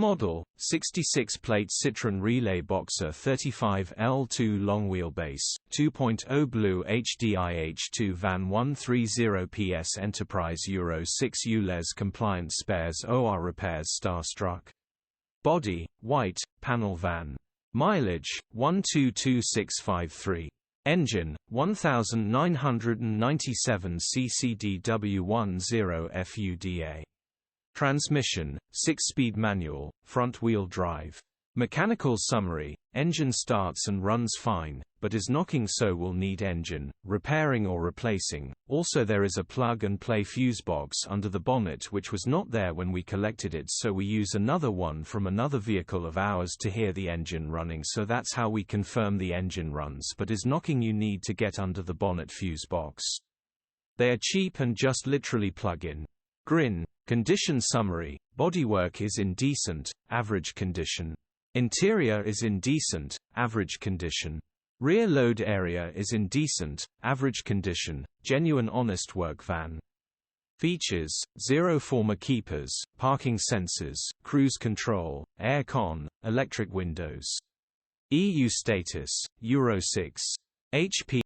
Model, 66-plate CITROEN Relay Boxer 35L2 long wheelbase, 2.0 BlueHDi H2 van 130 PS Enterprise Euro 6 ULEZ compliant spares OR repairs Starstruck. Body, white, panel van. Mileage, 122653. Engine, 1997 CCDW10 FUDA. Transmission, 6-speed manual, front-wheel drive. Mechanical summary: engine starts and runs fine, but is knocking, so will need engine repairing or replacing. Also, there is a plug-and-play fuse box under the bonnet which was not there when we collected it, so we use another one from another vehicle of ours to hear the engine running, so that's how we confirm the engine runs but is knocking. You need to get under the bonnet fuse box. They are cheap and just literally plug in. Grin. Condition summary: bodywork is in decent, average condition. Interior is in decent, average condition. Rear load area is in decent, average condition, genuine honest work van. Features: 0 former keepers, parking sensors, cruise control, air con, electric windows. EU status, Euro 6. HP